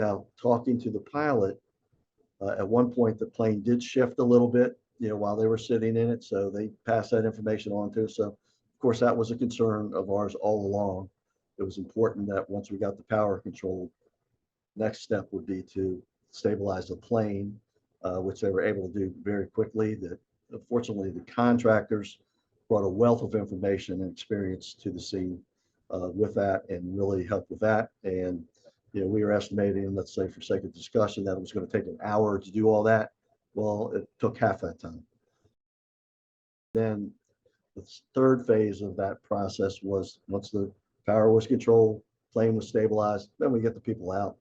Now, talking to the pilot, at one point the plane did shift a little bit, while they were sitting in it. So they passed that information on to us. So, of course, that was a concern of ours all along. It was important that once we got the power control, next step would be to stabilize the plane, which they were able to do very quickly. That fortunately, the contractors brought a wealth of information and experience to the scene with that, and really helped with that. And we were estimating, let's say for sake of discussion, that it was going to take an hour to do all that. Well, it took half that time. Then the third phase of that process was, once the power was controlled, plane was stabilized, then we get the people out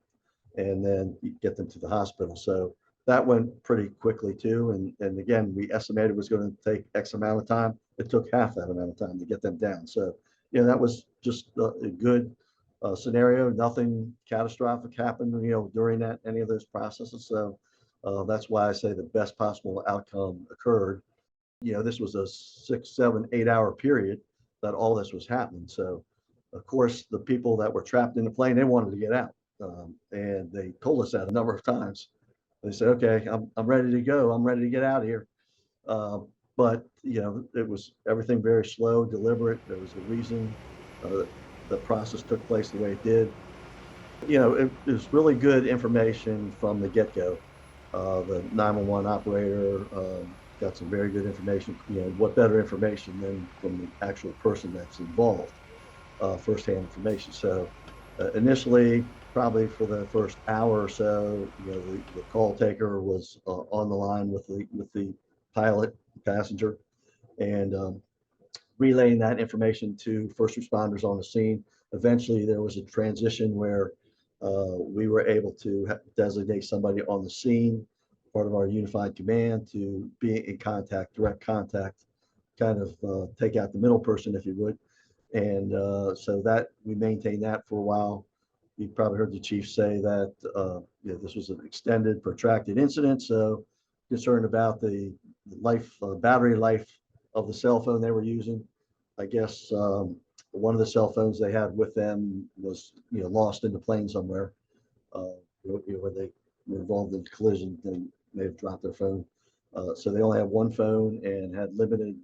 and then get them to the hospital. So that went pretty quickly too. And again, we estimated it was going to take X amount of time. It took half that amount of time to get them down. So, that was just a good scenario. Nothing catastrophic happened, during any of those processes. So that's why I say the best possible outcome occurred. This was a 6, 7, 8 hour period that all this was happening. So, of course, the people that were trapped in the plane, they wanted to get out. And they told us that a number of times. They said, okay, I'm ready to go. I'm ready to get out of here. But, it was everything very slow, deliberate. There was a reason the process took place the way it did. It was really good information from the get-go. The 911 operator got some very good information. What better information than from the actual person that's involved, firsthand information. So initially, probably for the first hour or so, the call taker was on the line with the pilot, passenger, and relaying that information to first responders on the scene. Eventually, there was a transition where we were able to designate somebody on the scene, part of our unified command, to be in contact, direct contact, kind of take out the middle person, if you would. And so that we maintained that for a while. You probably heard the chief say that this was an extended, protracted incident. So concerned about the battery life of the cell phone they were using. I guess one of the cell phones they had with them was lost in the plane somewhere. When they were involved in the collision, they may have dropped their phone. So they only had one phone and had limited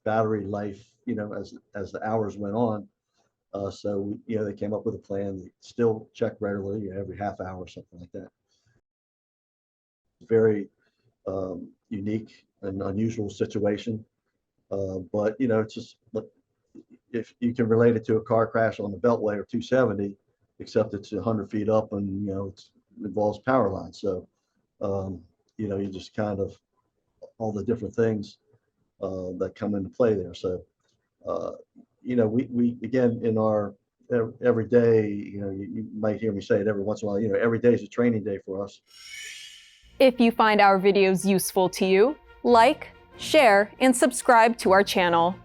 battery life, as the hours went on. So they came up with a plan. They still check regularly, every half hour or something like that. Very unique and unusual situation. But it's just, if you can relate it to a car crash on the Beltway or 270, except it's 100 feet up and it involves power lines. So you just kind of all the different things that come into play there. So we again, in our every day, you might hear me say it every once in a while, every day is a training day for us. If you find our videos useful to you, like, share, and subscribe to our channel.